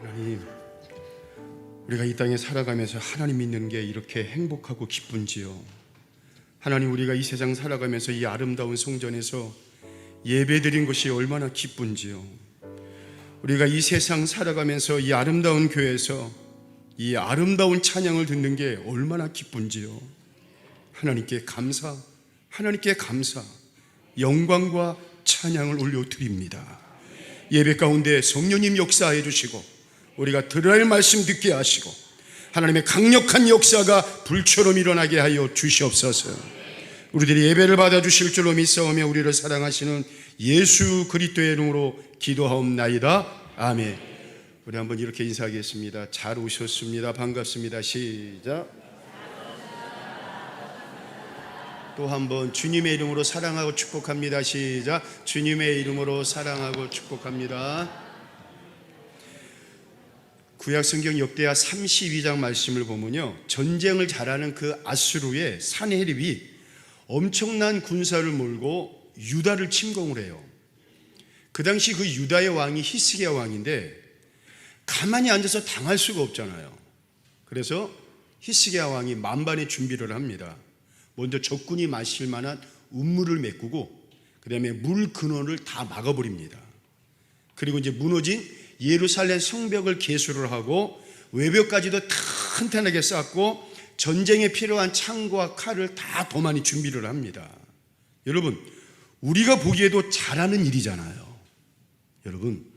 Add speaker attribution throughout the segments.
Speaker 1: 하나님, 우리가 이 땅에 살아가면서 하나님 믿는 게 이렇게 행복하고 기쁜지요. 하나님, 우리가 이 세상 살아가면서 이 아름다운 성전에서 예배드린 것이 얼마나 기쁜지요. 우리가 이 세상 살아가면서 이 아름다운 교회에서 이 아름다운 찬양을 듣는 게 얼마나 기쁜지요. 하나님께 감사, 하나님께 감사, 영광과 찬양을 올려드립니다. 예배 가운데 성령님 역사해 주시고 우리가 들어야 할 말씀 듣게 하시고 하나님의 강력한 역사가 불처럼 일어나게 하여 주시옵소서. 우리들이 예배를 받아주실 줄로 믿사오며 우리를 사랑하시는 예수 그리스도의 이름으로 기도하옵나이다. 아멘. 우리 한번 이렇게 인사하겠습니다. 잘 오셨습니다. 반갑습니다. 시작. 또 한번 주님의 이름으로 사랑하고 축복합니다. 시작. 주님의 이름으로 사랑하고 축복합니다. 구약성경 역대하 32장 말씀을 보면요, 전쟁을 잘하는 그 아수르의 산헤립이 엄청난 군사를 몰고 유다를 침공을 해요. 그 당시 그 유다의 왕이 히스기야 왕인데 가만히 앉아서 당할 수가 없잖아요. 그래서 히스기야 왕이 만반의 준비를 합니다. 먼저 적군이 마실 만한 운물을 메꾸고 그 다음에 물 근원을 다 막아버립니다. 그리고 이제 무너진 예루살렘 성벽을 개수를 하고 외벽까지도 튼튼하게 쌓고 전쟁에 필요한 창과 칼을 다 더 많이 준비를 합니다. 여러분, 우리가 보기에도 잘하는 일이잖아요. 여러분,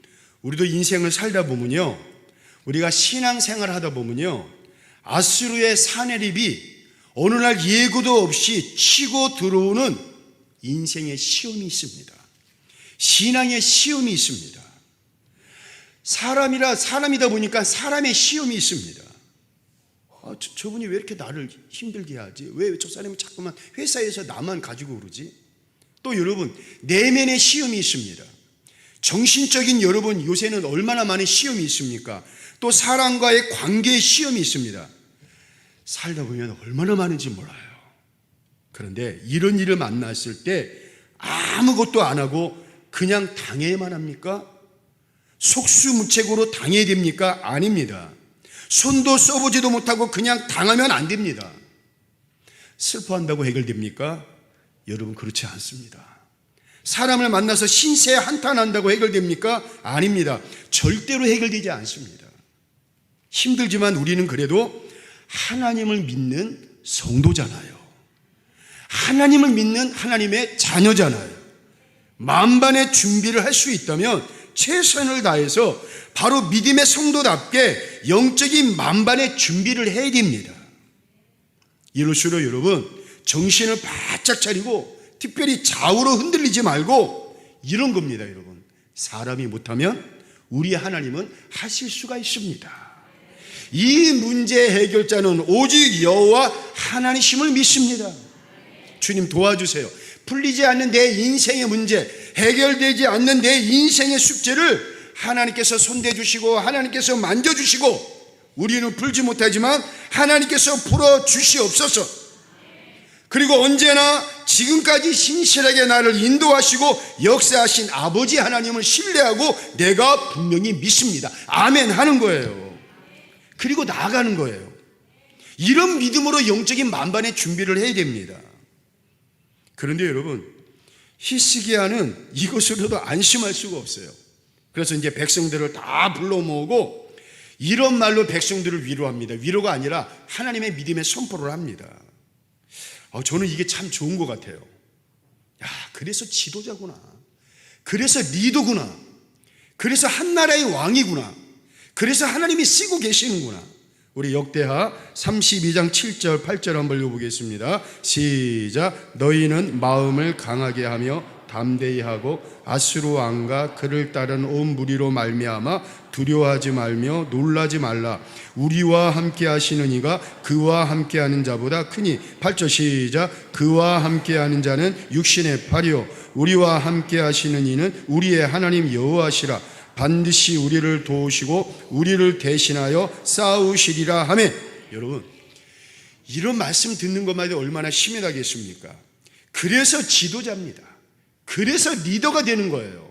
Speaker 1: 우리도 인생을 살다 보면요, 우리가 신앙생활 하다 보면요, 아수르의 산헤립이 어느 날 예고도 없이 치고 들어오는 인생의 시험이 있습니다. 신앙의 시험이 있습니다. 사람이다 보니까 사람의 시험이 있습니다. 저분이 왜 이렇게 나를 힘들게 하지? 왜 저 사람이 자꾸만 회사에서 나만 가지고 그러지? 또 여러분, 내면의 시험이 있습니다. 정신적인, 여러분 요새는 얼마나 많은 시험이 있습니까? 또 사람과의 관계의 시험이 있습니다. 살다 보면 얼마나 많은지 몰라요. 그런데 이런 일을 만났을 때 아무것도 안 하고 그냥 당해야만 합니까? 속수무책으로 당해야 됩니까? 아닙니다. 손도 써보지도 못하고 그냥 당하면 안 됩니다. 슬퍼한다고 해결됩니까? 여러분, 그렇지 않습니다. 사람을 만나서 신세 한탄한다고 해결됩니까? 아닙니다. 절대로 해결되지 않습니다. 힘들지만 우리는 그래도 하나님을 믿는 성도잖아요. 하나님을 믿는 하나님의 자녀잖아요. 만반의 준비를 할 수 있다면 최선을 다해서 바로 믿음의 성도답게 영적인 만반의 준비를 해야 됩니다. 이럴수록 여러분, 정신을 바짝 차리고 특별히 좌우로 흔들리지 말고 이런 겁니다. 여러분, 사람이 못하면 우리 하나님은 하실 수가 있습니다. 이 문제 해결자는 오직 여호와 하나님이심을 믿습니다. 주님 도와주세요. 풀리지 않는 내 인생의 문제, 해결되지 않는 내 인생의 숙제를 하나님께서 손대주시고 하나님께서 만져주시고, 우리는 풀지 못하지만 하나님께서 풀어주시옵소서. 그리고 언제나 지금까지 신실하게 나를 인도하시고 역사하신 아버지 하나님을 신뢰하고 내가 분명히 믿습니다. 아멘 하는 거예요. 그리고 나아가는 거예요. 이런 믿음으로 영적인 만반의 준비를 해야 됩니다. 그런데 여러분, 히스기야는 이것으로도 안심할 수가 없어요. 그래서 이제 백성들을 다 불러 모으고 이런 말로 백성들을 위로합니다. 위로가 아니라 하나님의 믿음의 선포를 합니다. 저는 이게 참 좋은 것 같아요. 야, 그래서 지도자구나. 그래서 리더구나. 그래서 한 나라의 왕이구나. 그래서 하나님이 쓰고 계시는구나. 우리 역대하 32장 7절 8절 한번 읽어보겠습니다. 시작. 너희는 마음을 강하게 하며 담대히 하고 아수르 왕과 그를 따른 온 무리로 말미암아 두려워하지 말며 놀라지 말라. 우리와 함께 하시는 이가 그와 함께 하는 자보다 크니. 8절 시작. 그와 함께 하는 자는 육신의 팔이요 우리와 함께 하시는 이는 우리의 하나님 여호와시라. 반드시 우리를 도우시고 우리를 대신하여 싸우시리라 하매. 여러분, 이런 말씀 듣는 것만 해도 얼마나 심연하겠습니까? 그래서 지도자입니다. 그래서 리더가 되는 거예요.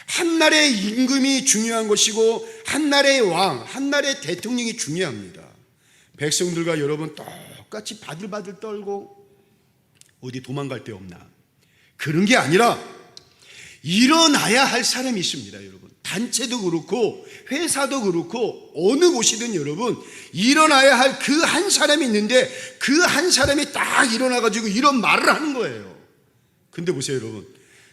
Speaker 1: 한 나라의 임금이 중요한 것이고 한 나라의 왕, 한 나라의 대통령이 중요합니다. 백성들과 여러분 똑같이 바들바들 떨고 어디 도망갈 데 없나? 그런 게 아니라 일어나야 할 사람이 있습니다, 여러분. 단체도 그렇고 회사도 그렇고 어느 곳이든 여러분 일어나야 할 그 한 사람이 있는데 그 한 사람이 딱 일어나가지고 이런 말을 하는 거예요. 근데 보세요, 여러분.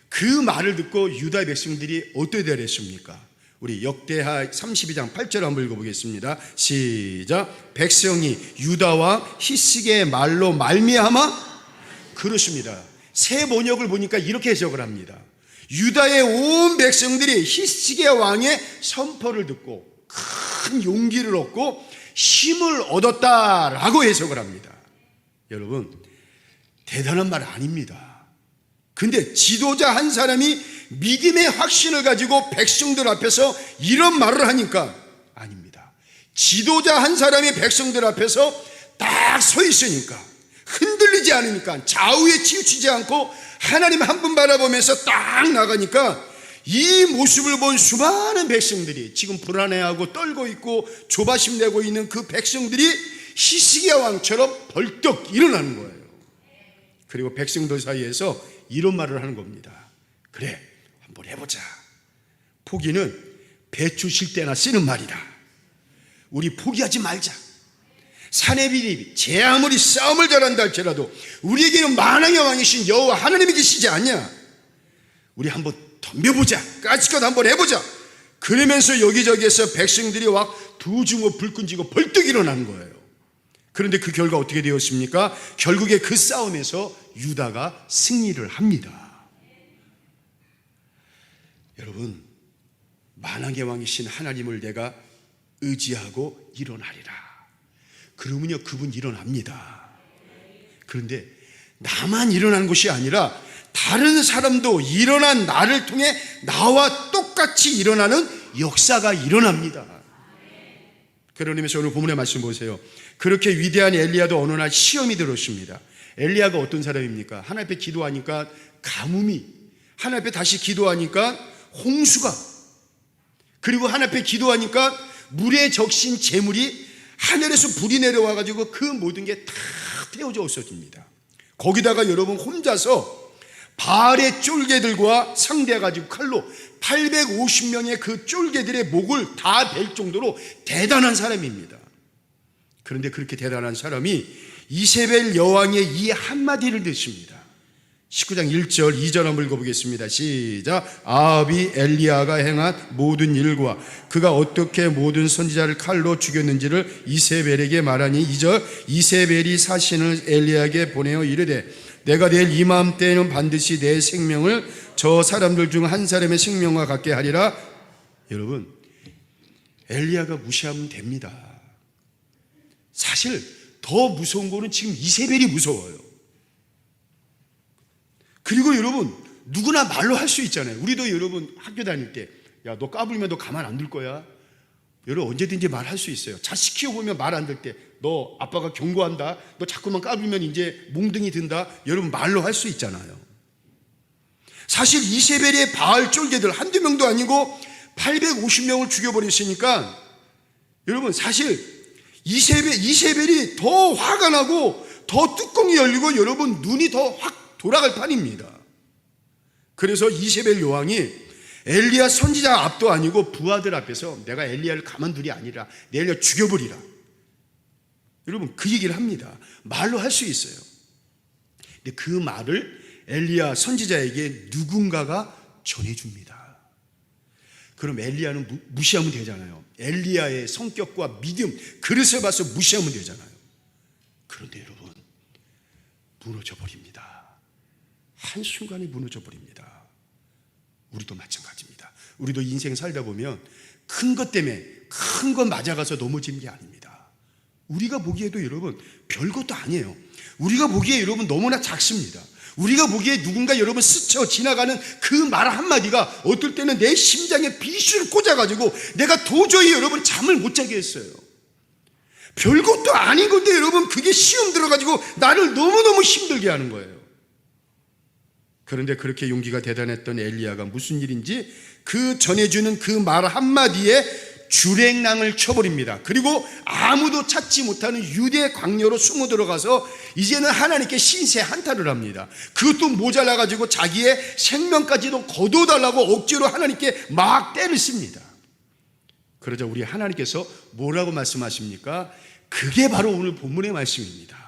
Speaker 1: 그 말을 듣고 유다 백성들이 어떻게 대했습니까? 우리 역대하 32장 8절 한번 읽어보겠습니다. 시작. 백성이 유다와 히스기야의 말로 말미암아 그렇습니다. 새 번역을 보니까 이렇게 해석을 합니다. 유다의 온 백성들이 히스기야 왕의 선포를 듣고 큰 용기를 얻고 힘을 얻었다라고 해석을 합니다. 여러분, 대단한 말 아닙니다. 근데 지도자 한 사람이 믿음의 확신을 가지고 백성들 앞에서 이런 말을 하니까 아닙니다. 지도자 한 사람이 백성들 앞에서 딱 서 있으니까 흔들리지 않으니까 좌우에 치우치지 않고 하나님 한 분 바라보면서 딱 나가니까 이 모습을 본 수많은 백성들이 지금 불안해하고 떨고 있고 조바심 내고 있는 그 백성들이 히스기야 왕처럼 벌떡 일어나는 거예요. 그리고 백성들 사이에서 이런 말을 하는 겁니다. 그래, 한번 해보자. 포기는 배추 실 때나 쓰는 말이다. 우리 포기하지 말자. 산의 비립이 제 아무리 싸움을 잘한다 할지라도 우리에게는 만왕의 왕이신 여호와 하나님이 계시지 않냐? 우리 한번 덤벼보자. 까짓것 한번 해보자. 그러면서 여기저기에서 백성들이 막 두 주먹 불 끈지고 벌떡 일어나는 거예요. 그런데 그 결과 어떻게 되었습니까? 결국에 그 싸움에서 유다가 승리를 합니다. 여러분, 만왕의 왕이신 하나님을 내가 의지하고 일어나리라. 그러면요, 그분 일어납니다. 그런데 나만 일어난 것이 아니라 다른 사람도 일어난 나를 통해 나와 똑같이 일어나는 역사가 일어납니다. 그런 의미에서 오늘 본문의 말씀 보세요. 그렇게 위대한 엘리야도 어느 날 시험이 들었습니다. 엘리야가 어떤 사람입니까? 하나님 앞에 기도하니까 가뭄이, 하나님 앞에 다시 기도하니까 홍수가, 그리고 하나님 앞에 기도하니까 물에 적신 재물이 하늘에서 불이 내려와가지고 그 모든 게 다 태워져 없어집니다. 거기다가 여러분 혼자서 바알의 쫄개들과 상대해가지고 칼로 850명의 그 쫄개들의 목을 다 벨 정도로 대단한 사람입니다. 그런데 그렇게 대단한 사람이 이세벨 여왕의 이 한마디를 듣습니다. 19장 1절 2절 한번 읽어보겠습니다. 시작. 아합이 엘리야가 행한 모든 일과 그가 어떻게 모든 선지자를 칼로 죽였는지를 이세벨에게 말하니 2절. 이세벨이 사신을 엘리야에게 보내어 이르되 내가 내일 이맘때에는 반드시 내 생명을 저 사람들 중 한 사람의 생명과 같게 하리라. 여러분, 엘리야가 무시하면 됩니다. 사실 더 무서운 거는 지금 이세벨이 무서워요. 그리고 여러분, 누구나 말로 할 수 있잖아요. 우리도 여러분 학교 다닐 때 야, 너 까불면 너 가만 안 둘 거야. 여러분 언제든지 말할 수 있어요. 자식 키워보면 말 안 들 때 너 아빠가 경고한다. 너 자꾸만 까불면 이제 몽둥이 든다. 여러분 말로 할 수 있잖아요. 사실 이세벨의 바알 쫄개들 한두 명도 아니고 850명을 죽여버렸으니까 여러분 사실 이세벨이 더 화가 나고 더 뚜껑이 열리고 여러분 눈이 더 확 돌아갈 판입니다. 그래서 이세벨 여왕이 엘리야 선지자 앞도 아니고 부하들 앞에서 내가 엘리야를 가만둘이 아니라 내 엘리야 죽여버리라. 여러분 그 얘기를 합니다. 말로 할 수 있어요. 근데 그 말을 엘리야 선지자에게 누군가가 전해줍니다. 그럼 엘리야는 무시하면 되잖아요. 엘리야의 성격과 믿음, 그릇을 봐서 무시하면 되잖아요. 그런데 여러분 무너져버립니다. 한순간에 무너져버립니다. 우리도 마찬가지입니다. 우리도 인생 살다 보면 큰 것 때문에 큰 것 맞아가서 넘어지는 게 아닙니다. 우리가 보기에도 여러분 별것도 아니에요. 우리가 보기에 여러분 너무나 작습니다. 우리가 보기에 누군가 여러분 스쳐 지나가는 그 말 한마디가 어떨 때는 내 심장에 비수를 꽂아가지고 내가 도저히 여러분 잠을 못 자게 했어요. 별것도 아닌 건데 여러분 그게 시험 들어가지고 나를 너무너무 힘들게 하는 거예요. 그런데 그렇게 용기가 대단했던 엘리야가 무슨 일인지 그 전해주는 그 말 한마디에 주랭랑을 쳐버립니다. 그리고 아무도 찾지 못하는 유대 광야로 숨어 들어가서 이제는 하나님께 신세 한탄을 합니다. 그것도 모자라가지고 자기의 생명까지도 거둬달라고 억지로 하나님께 막 때를 씁니다. 그러자 우리 하나님께서 뭐라고 말씀하십니까? 그게 바로 오늘 본문의 말씀입니다.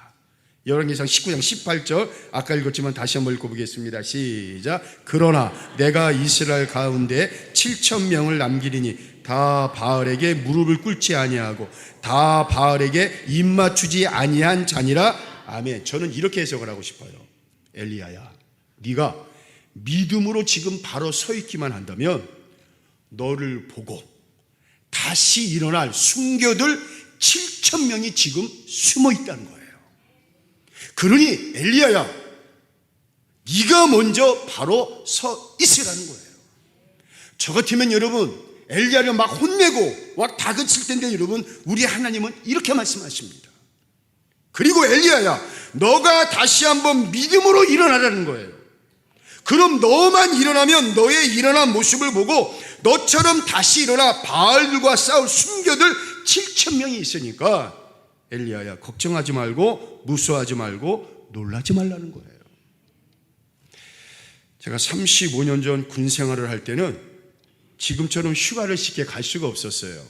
Speaker 1: 열왕기상 19장 18절 아까 읽었지만 다시 한번 읽어보겠습니다. 시작. 그러나 내가 이스라엘 가운데 7,000명을 남기리니 다 바알에게 무릎을 꿇지 아니하고 다 바알에게 입맞추지 아니한 자니라. 아멘. 저는 이렇게 해석을 하고 싶어요. 엘리야야, 네가 믿음으로 지금 바로 서 있기만 한다면 너를 보고 다시 일어날 순교들 7,000명이 지금 숨어 있다는 거예요. 그러니 엘리야야, 네가 먼저 바로 서 있으라는 거예요. 저 같으면 여러분 엘리야를 막 혼내고 막 다그칠 텐데 여러분, 우리 하나님은 이렇게 말씀하십니다. 그리고 엘리야야, 너가 다시 한번 믿음으로 일어나라는 거예요. 그럼 너만 일어나면 너의 일어난 모습을 보고 너처럼 다시 일어나 바알들과 싸울 순교들 7,000명이 있으니까 엘리야야, 걱정하지 말고 무서워하지 말고 놀라지 말라는 거예요. 제가 35년 전 군 생활을 할 때는 지금처럼 휴가를 쉽게 갈 수가 없었어요.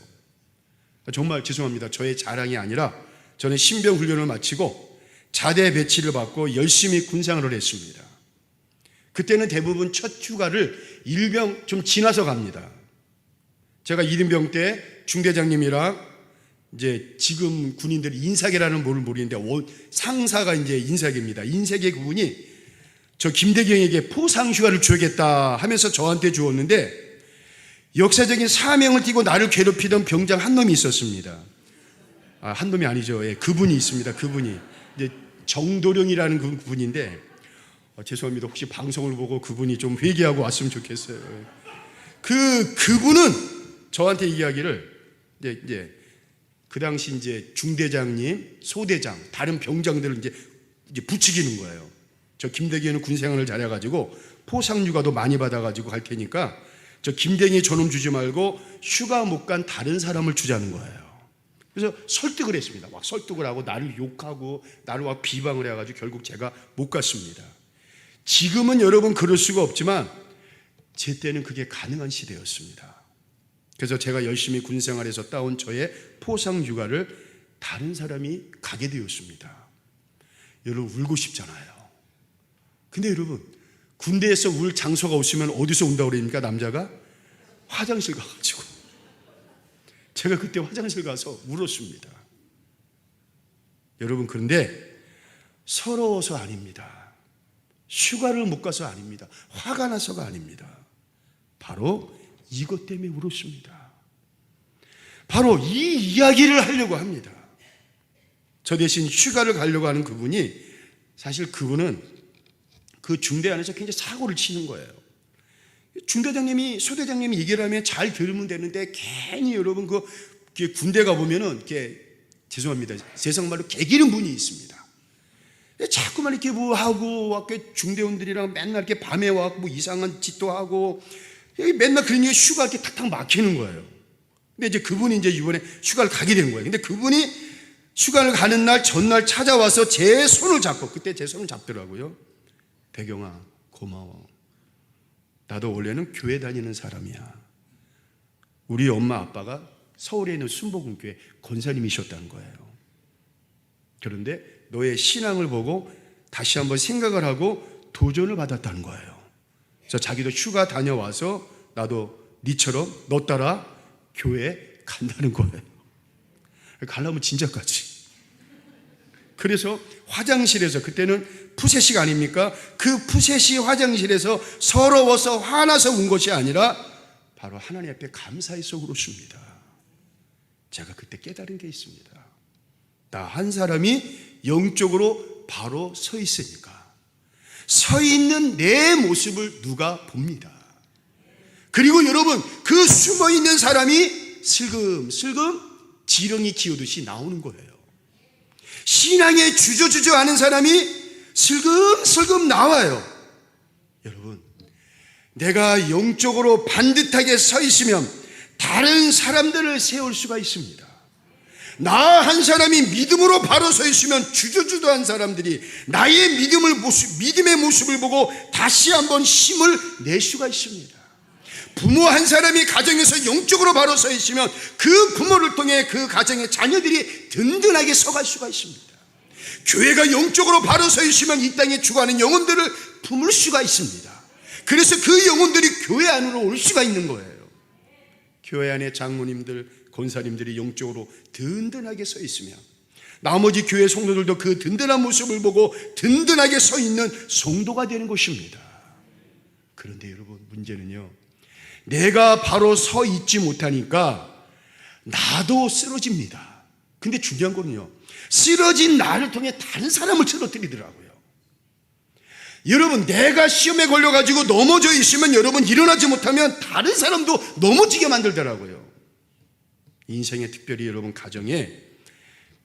Speaker 1: 정말 죄송합니다. 저의 자랑이 아니라 저는 신병 훈련을 마치고 자대 배치를 받고 열심히 군생활을 했습니다. 그때는 대부분 첫 휴가를 일병 좀 지나서 갑니다. 제가 1인병 때 중대장님이랑 이제 지금 군인들이 인사계라는 뭘 모르는데 상사가 이제 인사계입니다. 인사계 그분이 저 김대경에게 포상 휴가를 줘야겠다 하면서 저한테 주었는데 역사적인 사명을 띠고 나를 괴롭히던 병장 한 놈이 있었습니다. 한 놈이 아니죠. 예, 그분이 있습니다. 그분이 이제 정도령이라는 그분인데 죄송합니다. 혹시 방송을 보고 그분이 좀 회개하고 왔으면 좋겠어요. 그분은 저한테 이야기를 이제 그 당시 이제 중대장님, 소대장, 다른 병장들을 이제 부추기는 거예요. 저 김대기는 군 생활을 잘해가지고 포상휴가도 많이 받아가지고 갈 테니까 저 김대기 저놈 주지 말고 휴가 못 간 다른 사람을 주자는 거예요. 그래서 설득을 했습니다. 막 설득을 하고 나를 욕하고 나를 막 비방을 해가지고 결국 제가 못 갔습니다. 지금은 여러분 그럴 수가 없지만 제 때는 그게 가능한 시대였습니다. 그래서 제가 열심히 군 생활에서 따온 저의 포상 휴가를 다른 사람이 가게 되었습니다. 여러분 울고 싶잖아요. 근데 여러분 군대에서 울 장소가 없으면 어디서 운다고 그러니까 남자가 화장실 가가지고 제가 그때 화장실 가서 울었습니다. 여러분 그런데 서러워서 아닙니다. 휴가를 못 가서 아닙니다. 화가 나서가 아닙니다. 바로 이것 때문에 울었습니다. 바로 이 이야기를 하려고 합니다. 저 대신 휴가를 가려고 하는 그분이 사실 그분은 그 중대 안에서 굉장히 사고를 치는 거예요. 중대장님이 소대장님이 얘기를 하면 잘 들으면 되는데 괜히 여러분 그 군대 가보면은 죄송합니다. 세상 말로 개기는 분이 있습니다. 자꾸만 이렇게 뭐 하고 중대원들이랑 맨날 이렇게 밤에 와서 뭐 이상한 짓도 하고 맨날 그러니까 휴가 이렇게 탁탁 막히는 거예요. 근데 이제 그분이 이제 이번에 휴가를 가게 된 거예요. 근데 그분이 휴가를 가는 날 전날 찾아와서 제 손을 잡고 그때 제 손을 잡더라고요. 대경아 고마워. 나도 원래는 교회 다니는 사람이야. 우리 엄마 아빠가 서울에 있는 순복음교회 권사님이셨다는 거예요. 그런데 너의 신앙을 보고 다시 한번 생각을 하고 도전을 받았다는 거예요. 그래서 자기도 휴가 다녀와서 나도 니처럼 너 따라 교회에 간다는 거예요. 가려면 진짜 가지. 그래서 화장실에서 그때는 푸세식 아닙니까? 그 푸세식 화장실에서 서러워서 화나서 운 것이 아니라 바로 하나님 앞에 감사해서 울었습니다. 제가 그때 깨달은 게 있습니다. 나 한 사람이 영적으로 바로 서 있으니까 서 있는 내 모습을 누가 봅니다. 그리고 여러분 그 숨어 있는 사람이 슬금슬금 지렁이 기어듯이 나오는 거예요. 신앙에 주저주저 하는 사람이 슬금슬금 나와요. 여러분, 내가 영적으로 반듯하게 서 있으면 다른 사람들을 세울 수가 있습니다. 나 한 사람이 믿음으로 바로 서 있으면 주저주저한 사람들이 나의 믿음의 모습을 보고 다시 한번 힘을 낼 수가 있습니다. 부모 한 사람이 가정에서 영적으로 바로 서 있으면 그 부모를 통해 그 가정의 자녀들이 든든하게 서갈 수가 있습니다. 교회가 영적으로 바로 서 있으면 이 땅에 죽어가는 영혼들을 품을 수가 있습니다. 그래서 그 영혼들이 교회 안으로 올 수가 있는 거예요. 교회 안에 장로님들, 권사님들이 영적으로 든든하게 서 있으면 나머지 교회 성도들도 그 든든한 모습을 보고 든든하게 서 있는 성도가 되는 것입니다. 그런데 여러분, 문제는요, 내가 바로 서 있지 못하니까 나도 쓰러집니다. 근데 중요한 거는요, 쓰러진 나를 통해 다른 사람을 쓰러뜨리더라고요. 여러분, 내가 시험에 걸려가지고 넘어져 있으면 여러분 일어나지 못하면 다른 사람도 넘어지게 만들더라고요. 인생에 특별히 여러분 가정에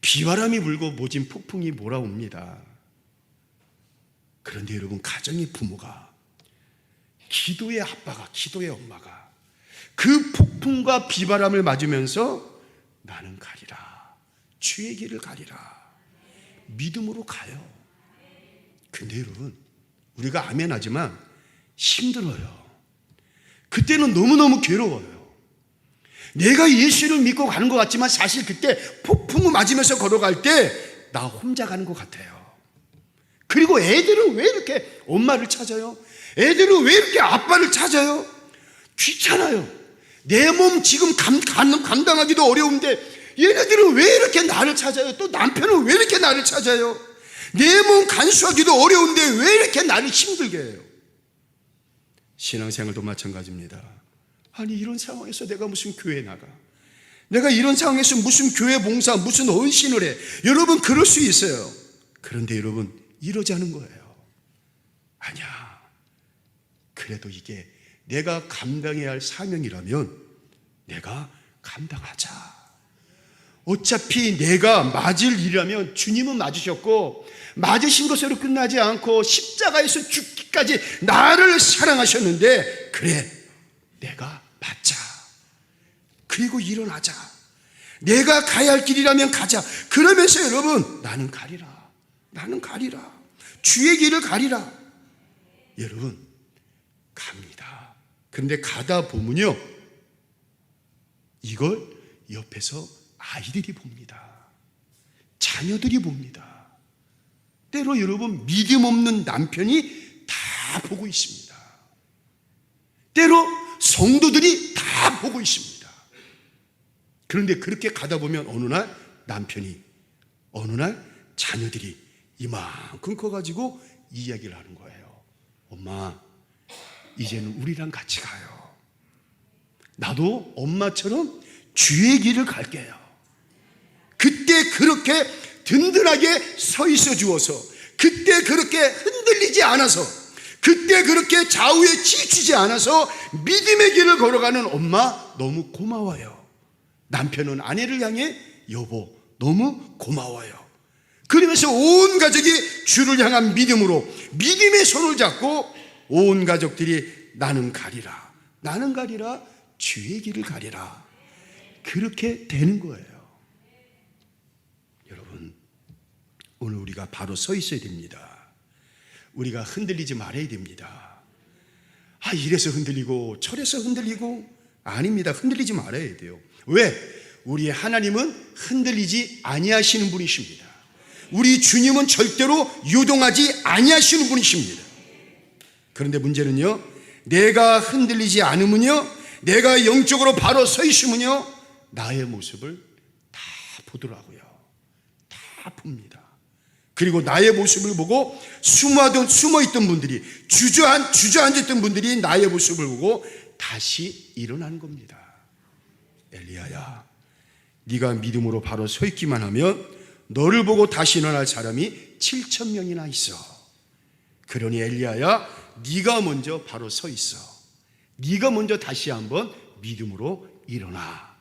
Speaker 1: 비바람이 불고 모진 폭풍이 몰아옵니다. 그런데 여러분, 가정의 부모가, 기도의 아빠가, 기도의 엄마가 그 폭풍과 비바람을 맞으면서 나는 가리라, 주의 길을 가리라, 믿음으로 가요. 근데 여러분, 우리가 아멘 하지만 힘들어요. 그때는 너무너무 괴로워요. 내가 예수를 믿고 가는 것 같지만 사실 그때 폭풍을 맞으면서 걸어갈 때 나 혼자 가는 것 같아요. 그리고 애들은 왜 이렇게 엄마를 찾아요? 애들은 왜 이렇게 아빠를 찾아요? 귀찮아요. 내 몸 지금 감당하기도 어려운데 얘네들은 왜 이렇게 나를 찾아요? 또 남편은 왜 이렇게 나를 찾아요? 내 몸 간수하기도 어려운데 왜 이렇게 나를 힘들게 해요? 신앙생활도 마찬가지입니다. 아니, 이런 상황에서 내가 무슨 교회에 나가? 내가 이런 상황에서 무슨 교회 봉사, 무슨 헌신을 해? 여러분, 그럴 수 있어요. 그런데 여러분, 이러지 않은 거예요. 아니야, 그래도 이게 내가 감당해야 할 사명이라면 내가 감당하자. 어차피 내가 맞을 일이라면 주님은 맞으셨고, 맞으신 것으로 끝나지 않고 십자가에서 죽기까지 나를 사랑하셨는데, 그래, 내가 맞자. 그리고 일어나자. 내가 가야 할 길이라면 가자. 그러면서 여러분, 나는 가리라, 나는 가리라, 주의 길을 가리라. 여러분, 갑니다. 그런데 가다 보면요, 이걸 옆에서 아이들이 봅니다. 자녀들이 봅니다. 때로 여러분, 믿음 없는 남편이 다 보고 있습니다. 때로 성도들이 다 보고 있습니다. 그런데 그렇게 가다 보면 어느 날 남편이, 어느 날 자녀들이 이만큼 커가지고 이야기를 하는 거예요. 엄마, 이제는 우리랑 같이 가요. 나도 엄마처럼 주의 길을 갈게요. 그때 그렇게 든든하게 서 있어 주어서, 그때 그렇게 흔들리지 않아서, 그때 그렇게 좌우에 치우치지 않아서 믿음의 길을 걸어가는 엄마, 너무 고마워요. 남편은 아내를 향해 여보, 너무 고마워요. 그러면서 온 가족이 주를 향한 믿음으로 믿음의 손을 잡고 온 가족들이 나는 가리라, 나는 가리라, 주의 길을 가리라. 그렇게 되는 거예요. 여러분, 오늘 우리가 바로 서 있어야 됩니다. 우리가 흔들리지 말아야 됩니다. 아, 이래서 흔들리고 저래서 흔들리고, 아닙니다. 흔들리지 말아야 돼요. 왜? 우리 하나님은 흔들리지 아니하시는 분이십니다. 우리 주님은 절대로 유동하지 아니하시는 분이십니다. 그런데 문제는요, 내가 흔들리지 않으면요, 내가 영적으로 바로 서 있으면요, 나의 모습을 다 보더라고요. 다 봅니다. 그리고 나의 모습을 보고 숨어있던 분들이, 주저앉았던 분들이 나의 모습을 보고 다시 일어나는 겁니다. 엘리야야, 네가 믿음으로 바로 서 있기만 하면 너를 보고 다시 일어날 사람이 7,000명이나 있어. 그러니 엘리야야, 네가 먼저 바로 서 있어. 네가 먼저 다시 한번 믿음으로 일어나.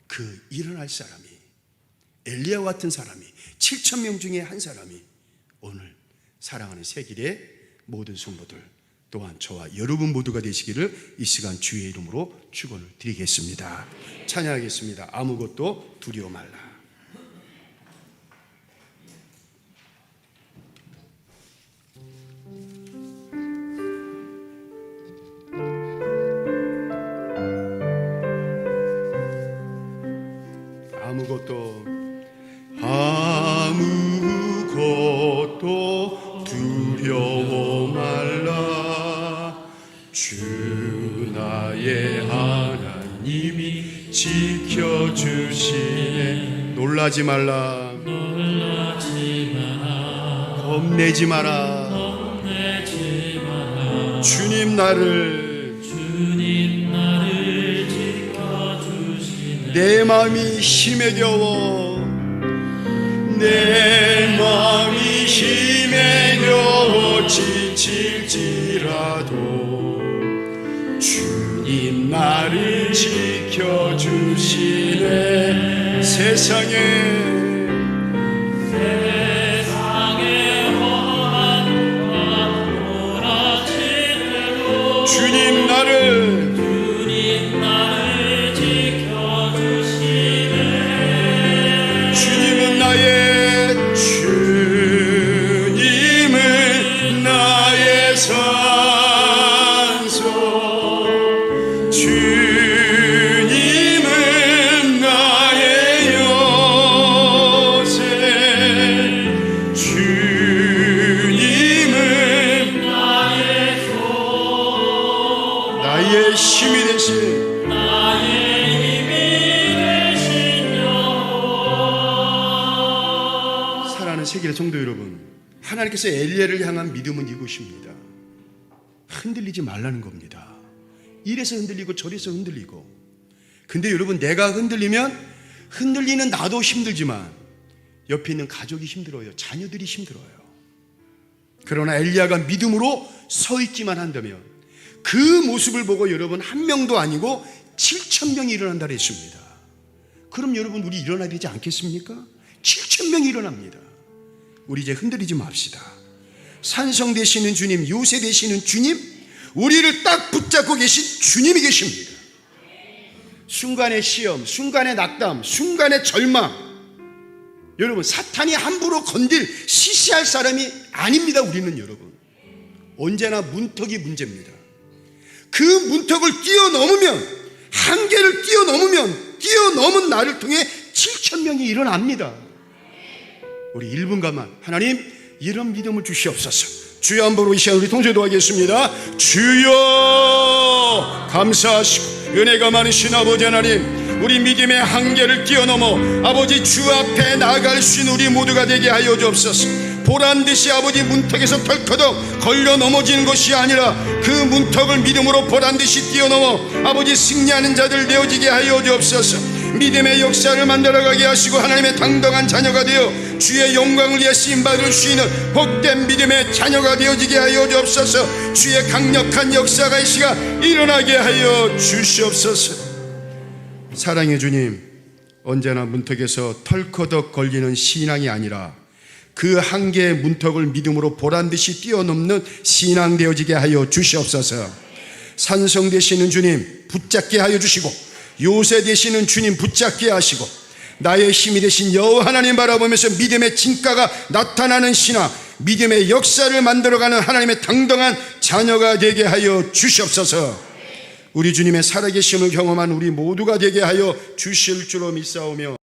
Speaker 1: 그 일어날 사람이, 엘리야와 같은 사람이, 7,000명 중에 한 사람이 오늘 사랑하는 새길에 모든 성도들 또한 저와 여러분 모두가 되시기를 이 시간 주의 이름으로 축원을 드리겠습니다. 찬양하겠습니다. 아무것도 두려워 말라. 아무것도 두려워 말라. 주 나의 하나님이 지켜주시네. 놀라지 말라. 겁내지 마라. 주님 나를 지켜주시네. 내 마음이 힘에 겨워, 내 마음이 힘에 겨워 지칠지라도 주님 나를 지켜주시네. 세상에 주님 나를 지켜주시네. 주님은 나의 산소, 주님은 나의 요새, 주님은 나의 힘이 되신 사랑하는 세계의 성도 여러분, 하나님께서 엘리야를 향한 믿음은 이것입니다. 흔들리지 말라는 겁니다. 이래서 흔들리고 저래서 흔들리고. 근데 여러분, 내가 흔들리면 흔들리는 나도 힘들지만 옆에 있는 가족이 힘들어요. 자녀들이 힘들어요. 그러나 엘리야가 믿음으로 서 있기만 한다면 그 모습을 보고 여러분 한 명도 아니고 7,000명이 일어난다 그랬습니다. 그럼 여러분 우리 일어나야 되지 않겠습니까? 7,000명이 일어납니다. 우리 이제 흔들리지 맙시다. 산성 되시는 주님, 요새 되시는 주님, 우리를 딱 붙잡고 계신 주님이 계십니다. 순간의 시험, 순간의 낙담, 순간의 절망, 여러분 사탄이 함부로 건들 시시할 사람이 아닙니다. 우리는 여러분 언제나 문턱이 문제입니다. 그 문턱을 뛰어넘으면, 한계를 뛰어넘은 나를 통해 7,000명이 일어납니다. 우리 1분간만 하나님 이런 믿음을 주시옵소서. 주여 한번 이 시간 우리 동시에 도와겠습니다. 주여 감사하시고 은혜가 많으신 아버지 하나님, 우리 믿음의 한계를 뛰어넘어 아버지 주 앞에 나아갈 수 있는 우리 모두가 되게 하여 주옵소서. 보란듯이 아버지 문턱에서 덜커덕 걸려 넘어지는 것이 아니라 그 문턱을 믿음으로 보란듯이 뛰어넘어 아버지 승리하는 자들 되어지게 하여 주옵소서. 믿음의 역사를 만들어가게 하시고 하나님의 당당한 자녀가 되어 주의 영광을 위해 쓰임받을 수 있는 복된 믿음의 자녀가 되어지게 하여 주옵소서. 주의 강력한 역사가 이 시간 일어나게 하여 주시옵소서. 사랑의 주님, 언제나 문턱에서 털커덕 걸리는 신앙이 아니라 그 한계의 문턱을 믿음으로 보란듯이 뛰어넘는 신앙 되어지게 하여 주시옵소서. 산성 되시는 주님 붙잡게 하여 주시고, 요새 되시는 주님 붙잡게 하시고, 나의 힘이 되신 여호와 하나님 바라보면서 믿음의 진가가 나타나는 신앙, 믿음의 역사를 만들어가는 하나님의 당당한 자녀가 되게 하여 주시옵소서. 우리 주님의 살아계심을 경험한 우리 모두가 되게 하여 주실 줄로 믿사오며